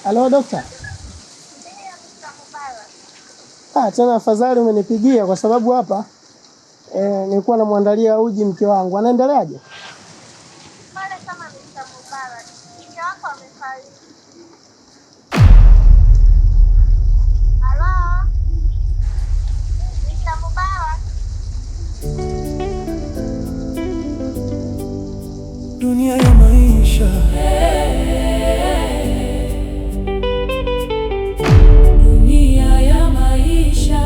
Halo dokta. Tena afadhali umenipigia kwa sababu hapa nilikuwa namwandalia uji mke wangu. Anaendeleaje? Pale kama Mr. Mubarak. Mke wako amefariki. Halo? Mr. Mubarak. Dunia ya maisha. Dunia ya maisha.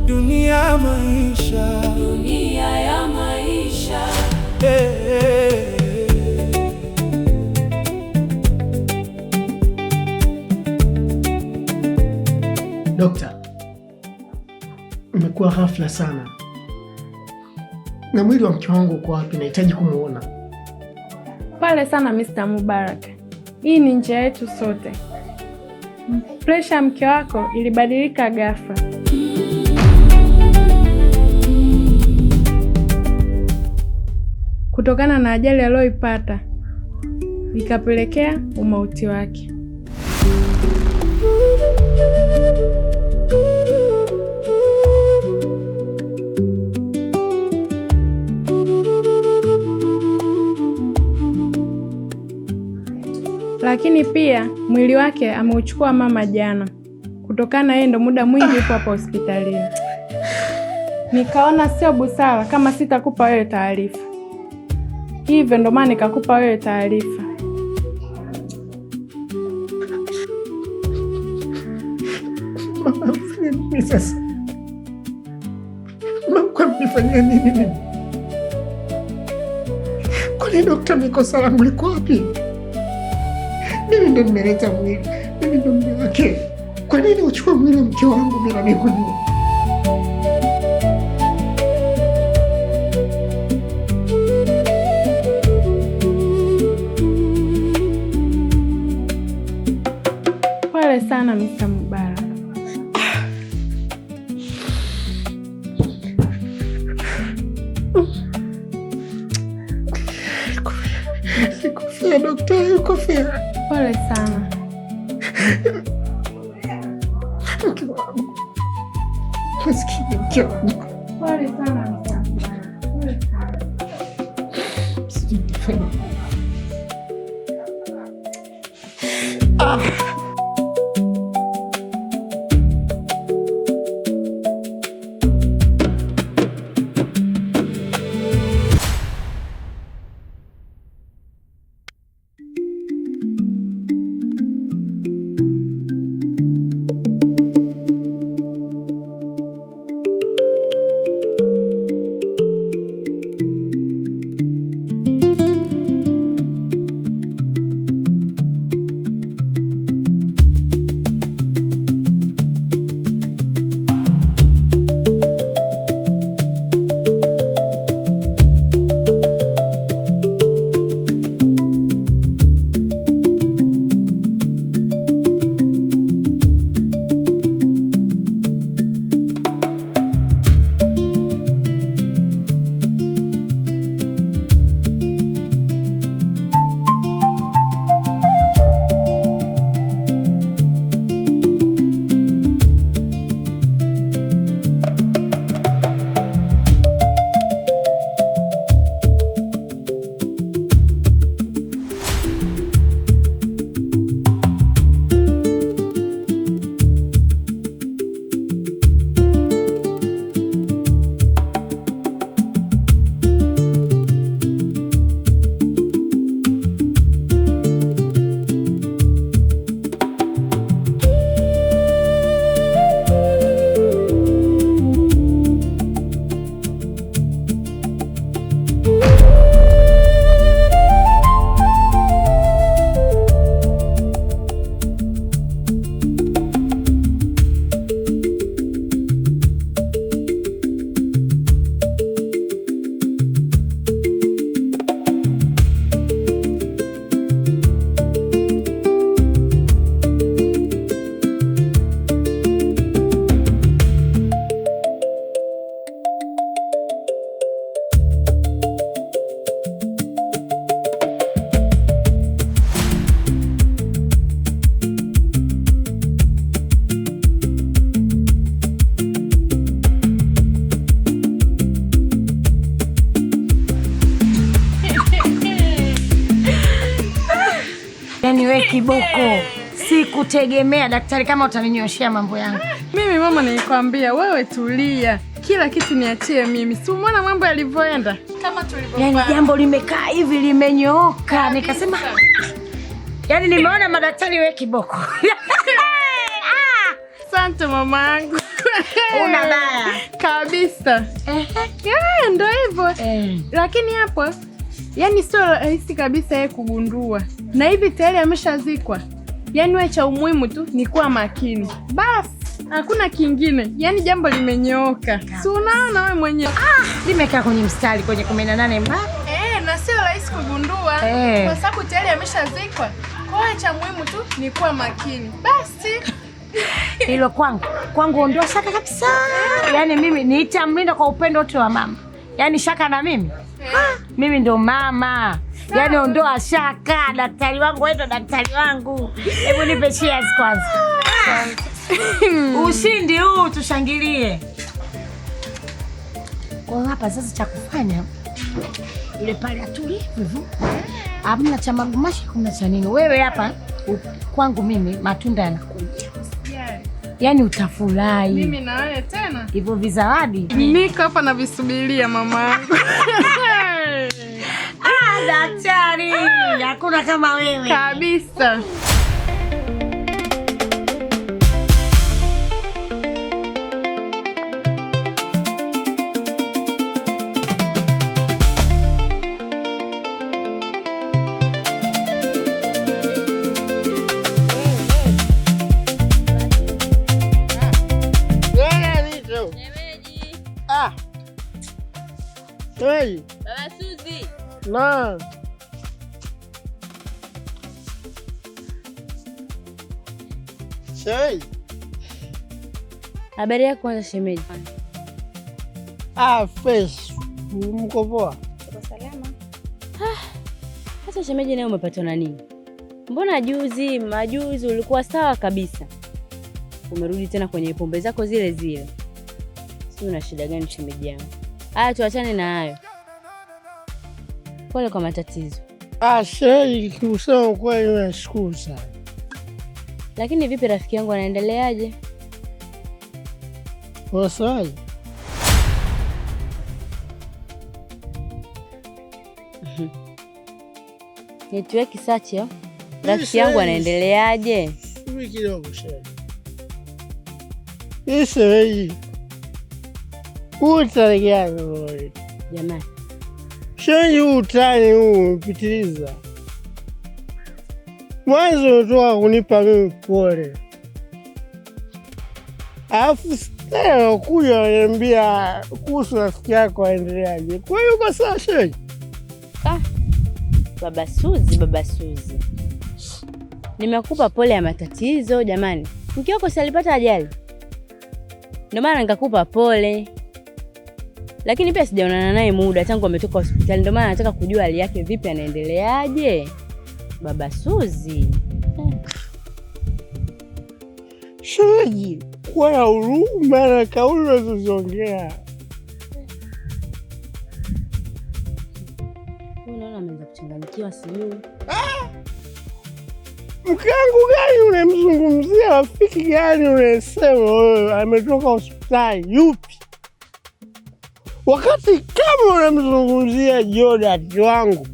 Dunia ya maisha. Dunia ya maisha. Dokta, imekuwa ghafla sana. Na mwili wa mke wangu uko wapi? Nahitaji kumuona. Pole sana Mr. Mubarak. Hii ni njia yetu sote. Presha mke wako ilibadilika ghafla. Kutokana na ajali aliyoipata ikapelekea umauti wake. Lakini pia mwili wake ameuchukua mama jana. Kutokana yeye ndo muda mwingi yupo hapa hospitalini. Nikaona sio busara kama sitakupa wewe taarifa. Hivyo ndo maana nikakupa wewe taarifa. Mama, ufanye nini sasa? Mama, mnifanyia nini mimi? Kwani dokta, mikosa langu liko wapi? Mimi ndo nimeleta mwili. Mimi ndo mume wake. Kwa nini uchukue mwili mke wangu bila mimi kujua? Pole sana Mr. Mubarak. Sikufia dokta, sikufia. Pole sana. Mke wangu. Maskini mke wangu. Pole sana Mr. Mubarak. Pole sana. Sijui nifanye. Yaani wewe kiboko, sikutegemea daktari kama utaninyoshia mambo yangu. Mimi mama nilikwambia wewe tulia. Kila kitu niachie mimi. Si umeona mambo yalivyoenda? Kama tulivyopanga. Yaani jambo limekaa hivi limenyooka. Nikasema yaani nimeona madaktari wewe kiboko. Asante mamangu. Una baya kabisa. Ndio hivyo. Lakini hapo yaani sio rahisi kabisa yeye kugundua. Na hivi tayari ameshazikwa. Yaani wewe cha umuhimu tu ni kuwa makini. Basi hakuna kingine. Yaani jambo limenyooka. Si unaona wewe mwenyewe. Limekaa kwenye mstari kwenye 18 na sio rahisi kugundua kwa sababu tayari ameshazikwa. Kwa hiyo cha muhimu tu ni kuwa makini. Basi hilo kwangu ondoa shaka kabisa. Yaani mimi nitamlinda kwa upendo wote wa mama. Yaani shaka na mimi. Mimi ndo mama. Yaani ondoa shaka. Daktari wangu wewe, daktari wangu. Hebu nipe cheers kwanza. Ushindi huu tushangilie. Kwa hapa sasa cha kufanya yule pale atulie hivyo. Hamna cha magumashi, kuna cha nini? Wewe hapa kwangu mimi matunda yanakuja. Yaani utafurahi. Mimi na wewe tena. Hivyo vizawadi. Niko hapa na visubiria mama. Daktari, hakuna kama wewe. Kabisa. Hey. Baba Suzi. Na. Hey. Habari yako kwanza shemeji? Fresh. Mko poa? Uko salama? Sasa shemeji, naye umepatwa na nini? Mbona majuzi ulikuwa sawa kabisa. Umerudi tena kwenye pombe zako zile zile. Si una shida gani shemeji yangu? Haya tuachane na hayo. Pole kwa matatizo. Shemeji, kusema kweli nashukuru sana. Lakini vipi rafiki yangu anaendeleaje? Wasai. Network search yao. Rafiki yangu anaendeleaje? Hivi kidogo shemeji. Shemeji. Utalegana wewe. Jamani. Shemeji, utani huu umepitiliza. Mwanzo unatoka kunipa mimi pole. Alafu tena kuja unaniambia kuhusu rafiki yako aendeleaje. Kwa hiyo uko sawa shemeji? Baba Suzi. Nimekupa pole ya matatizo jamani. Mke wako si alipata ajali? Ndio maana nikakupa pole. Lakini pia sijaonana naye muda tangu ametoka hospitali. Ndio maana nataka kujua hali yake vipi, anaendeleaje. Baba Suzi. Shemeji, kwa na huruma na kauli unazoziongea. Unaona ameanza kuchanganyikiwa sijui. Mkangu gani unamzungumzia? Rafiki gani unasema wewe ametoka hospitali? Yupi? Wakati kama unamzungumzia Jordan wangu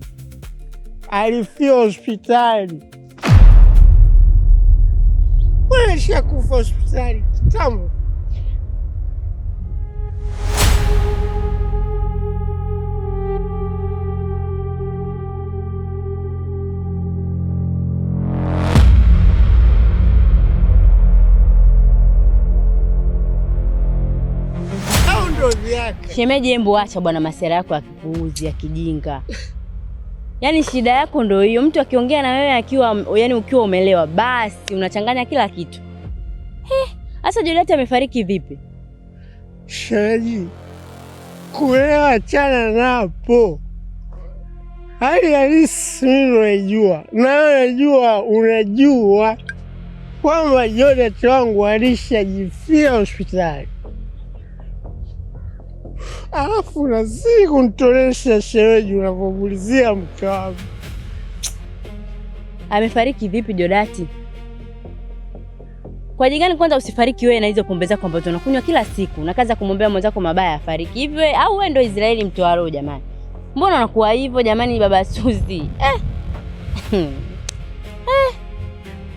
alifia hospitali. Wewe shakufa hospitali kitambo. Shemeji, embu acha bwana masera yako ya kipuuzi ya kijinga. Yaani shida yako ndio hiyo, mtu akiongea na wewe ukiwa umelewa basi unachanganya kila kitu. Sasa Juliet amefariki vipi? Shemeji, kuelewa chana napo. Hali halisi mimi najua. Na unajua kwamba Juliet wangu alishajifia hospitali. Alafu unazidi kunitonesha shemeji unapopulizia mke wangu. Amefariki vipi Jodati? Kwa ajili gani kwanza usifariki wewe na hizo pombe zako ambazo unakunywa kila siku? Na kaza kumwombea mwenzako mabaya afariki. Hivyo au wewe ndio Israeli mtoa roho jamani? Mbona unakuwa hivyo jamani baba Suzi?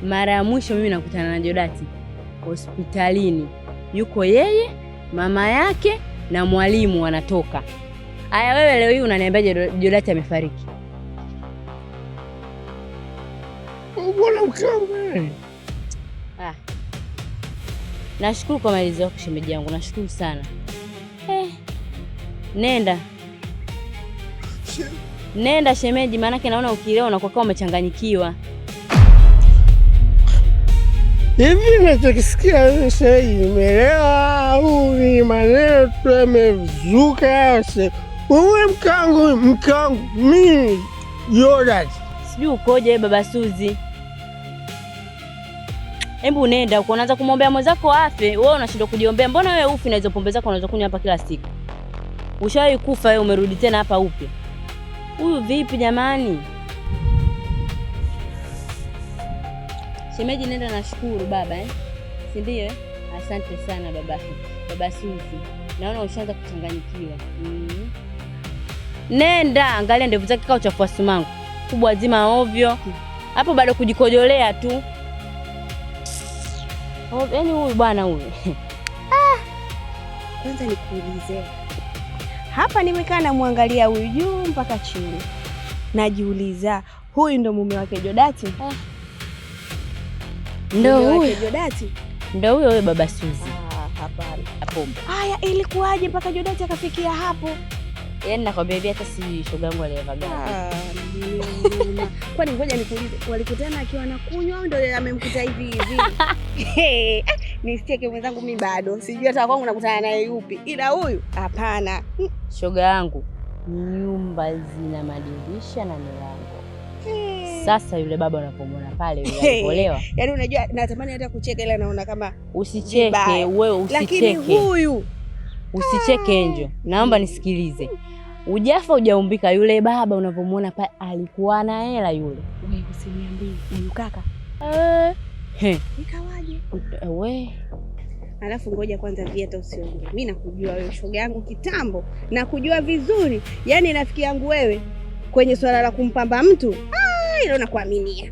Mara ya mwisho mimi nakutana na Jodati hospitalini. Yuko yeye, mama yake na mwalimu wanatoka. Aya wewe leo hii unaniambia Jodati amefariki? Mbona mkangu? Nashukuru kwa maelezo yako shemeji yangu, nashukuru sana. Nenda. Nenda shemeji, maana yake naona ukilewa unakuwa kama umechanganyikiwa. Hivi nachokisikia sasa imelewa au ni maneno tu yamezuka? Wewe mkangu mimi Jodati. Sijui ukoje baba Suzi. Hebu nenda uko unaanza kumwombea mwenzako afe, wewe unashindwa kujiombea. Mbona wewe ufi na hizo pombe zako unazokunywa hapa kila siku? Ushawahi kufa wewe umerudi tena hapa upya. Huyu vipi jamani? Shemeji nenda, nashukuru baba si ndio Asante sana baba Suzi. Naona ushaanza kuchanganyikiwa. Nenda, angalia ndevu zake kama uchafu wa sumangu. Kubwa zima ovyo. Hapo bado kujikojolea tu. Yaani huyu bwana huyu. Kwanza nikuulize. Hapa nimekaa na muangalia huyu juu mpaka chini. Najiuliza, huyu ndo mume wake Jodati? Ndio huyu Jodati? Ndio huyo baba Suzi. Hapana. Haya, ilikuwaje mpaka Jodati akafikia hapo? Yaani nakwambia hivi hata si shoga yangu aliyevaga. Kwani ngoja nikuulize, walikutana akiwa anakunywa au ndio amemkuta hivi hivi? Nisicheke mwenzangu, mimi bado sijui hata kwangu nakutana naye yupi. Ila huyu hapana. Shoga yangu, nyumba zina madirisha na milango. Sasa yule baba unapomwona pale yule alipolewa. Yaani unajua natamani hata kucheka ila naona kama usicheke wewe, usicheke. Lakini huyu usicheke Enjo. Naomba nisikilize. Ujafa hujaumbika, yule baba unapomwona pale alikuwa na hela yule. Wewe usiniambie huyu kaka. Ikawaje? Wewe. Alafu ngoja kwanza hata usiongee. Mimi nakujua wewe shoga yangu kitambo. Nakujua vizuri. Yaani rafiki yangu wewe kwenye swala la kumpamba mtu. Hilo nakuaminia.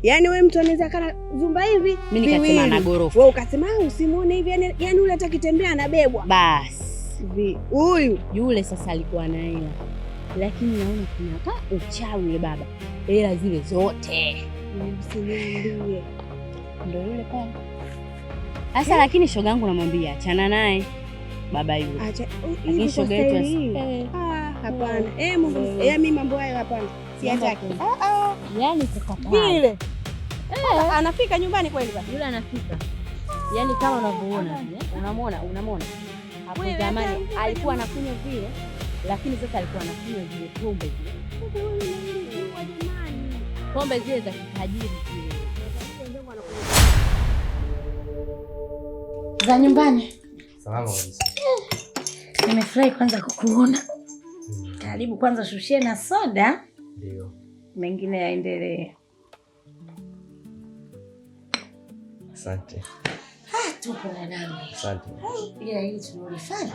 Yaani wewe mtu anaweza kana zumba hivi, mimi nikasema na gorofa. Wewe ukasema usimuone hivi, yaani yule atakitembea anabebwa. Basi. Huyu yule sasa alikuwa na hela. Lakini naona kuna uchawi yule baba. Hela zile zote. Usiniambie. Ndio yule pale. Sasa lakini shoga yangu namwambia achana naye baba yule. Acha. Lakini shoga yetu hapana. Mimi mambo hayo hapana. Siataki. Yaani kukata. Vile. Anafika nyumbani kweli baba? Yule anafika. Yaani kama unavyoona, unamwona. Hapo zamani alikuwa anakunywa vile, lakini sasa alikuwa anakunywa zile pombe zile. Pombe zile za kitajiri zile. Za nyumbani. Salama kabisa. Nimefurahi kwanza kukuona. Karibu kwanza shushie na soda. Ndio. Mengine yaendelee. Asante. Tupo na nani? Asante. Ila hili tunalifanya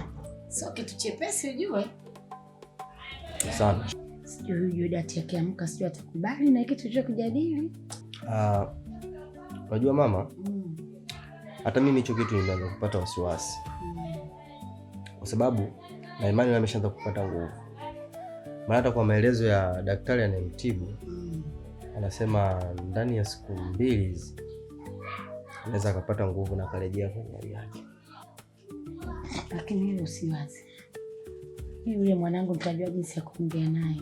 sio kitu chepesi ujue. Sana. Sijui huyu Jodati akiamka sijui atakubali na kitu cha kujadili. Unajua mama? Hata mimi hicho kitu nimeanza kupata wasiwasi. Kwa sababu na imani ameshaanza kupata nguvu. Maana hata kwa maelezo ya daktari anayemtibu anasema ndani ya siku 2 hizi anaweza akapata nguvu na akarejea kwenye hali yake. Lakini hilo usiwazi. Yule mwanangu nitajua jinsi ya kuongea naye.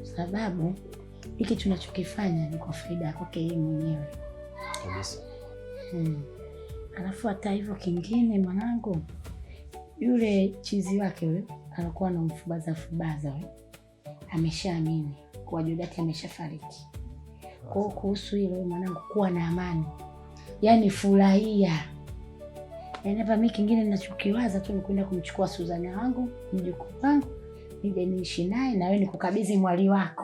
Sababu hiki tunachokifanya ni kwa faida yake yeye mwenyewe. Kabisa. Alafu hata hivyo kingine mwanangu yule chizi wake wewe alikuwa anamfubaza wewe. Ameshaamini kwa Jodati ameshafariki. Kwa hiyo kuhusu hilo mwanangu kuwa na amani. Yaani furahia. Yaani hapa mimi kingine ninachokiwaza tu ni kwenda kumchukua Suzana wangu, mjukuu wangu, nije niishi naye na wewe nikukabidhi mwali wako.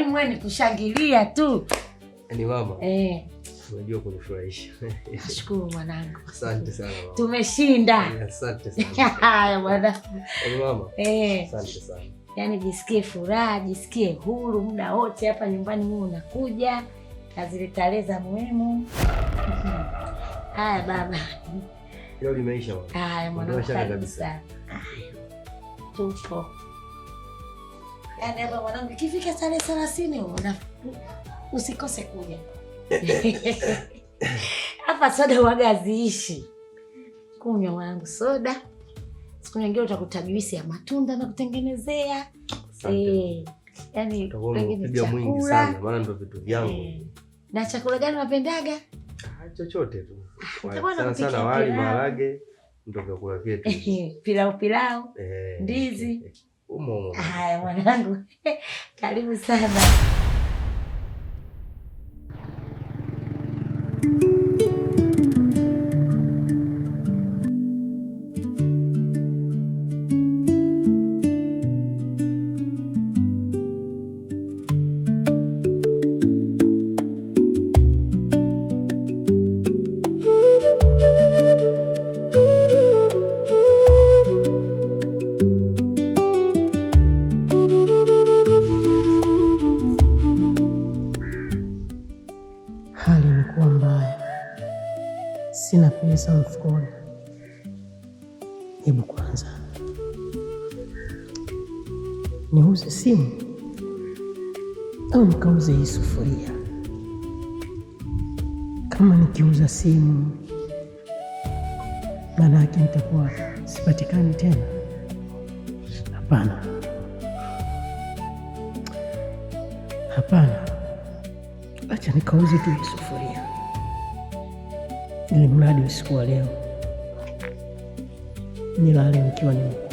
mwalimu, wewe ni kushangilia tu. Yaani mama. Unajua kunifurahisha. Nashukuru mwanangu. Asante sana mama. Tumeshinda. Asante sana. Haya mwanangu. Mama. Asante sana. Yaani jisikie furaha, jisikie huru muda wote hapa nyumbani wewe unakuja. Na zile tarehe za muhimu. Haya baba. Leo limeisha mama. Haya mwanangu kabisa. Tupo. Yaani hapa mwanangu ikifika tarehe 30 usikose kuja. Hapa soda waga ziishi. Kunywa mwanangu soda. Siku nyingine utakuta juisi ya matunda na kutengenezea. Yaani pengine mwingi sana maana ndio vitu vyangu. Na chakula gani unapendaga? Chochote tu. Sana wali, maharage ndio vyakula vyetu. Pilau. Ndizi. Haya mwanangu. Karibu sana. Sina pesa mfukoni. Hebu kwanza niuze simu au nikauze hii sufuria. Kama nikiuza simu, maana yake nitakuwa sipatikani tena. Hapana, acha nikauze tu hii sufuria, ili mradi usiku wa leo nilale nikiwa nimekula.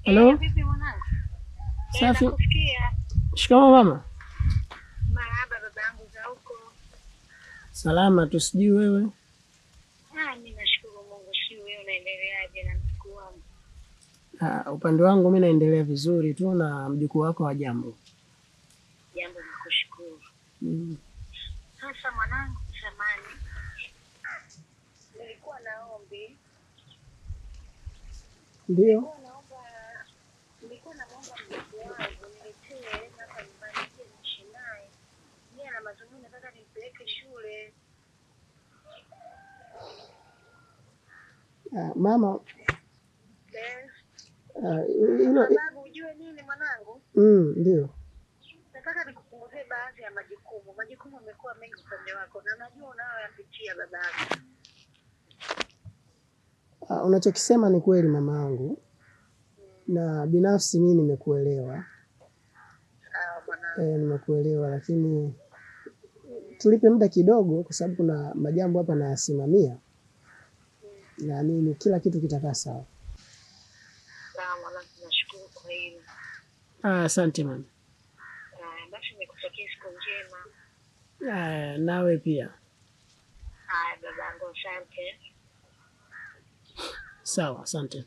Halo? Safi. Shikamoo mama. Marahaba babangu, za huko? Salama tu, sijui wewe? Mimi nashukuru Mungu, sijui wewe unaendeleaje na mjukuu wangu? Upande wangu mimi naendelea vizuri tu, na mjukuu wako wa jambo. Jambo, nakushukuru. Sasa mwanangu, samani, nilikuwa na ombi. Ndio. Nilikuwa naomba mjukuu wangu niletee hapa nyumbani niishi naye. Mimi na mazungumzo nataka nimpeleke shule. Mama. Sababu ujue nini mwanangu? Ndio. Nataka nikupunguzie baadhi ya majukumu. Majukumu yamekuwa mengi upande wako na najua unayoyapitia babangu. Unachokisema ni kweli mamangu. Na binafsi mimi nimekuelewa. Nimekuelewa, lakini tulipe muda kidogo kwa sababu kuna majambo hapa nayasimamia. Na mimi kila kitu kitakaa sawa. Sawa mwanangu, nashukuru kwa hilo. Asante mama. Basi nikutakie siku njema. Nawe pia. Babangu, asante. Sawa, asante.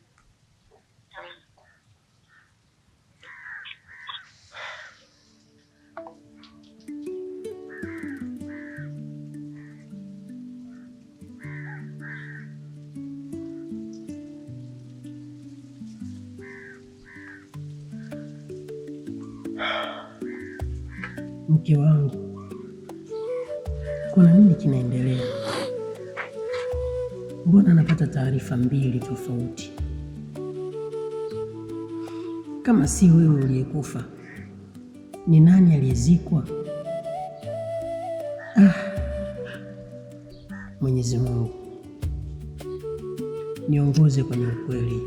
Mke wangu, kuna nini kinaendelea? Mbona napata taarifa mbili tofauti? Kama si wewe uliyekufa, ni nani aliyezikwa? Mwenyezi Mungu, niongoze kwenye ukweli.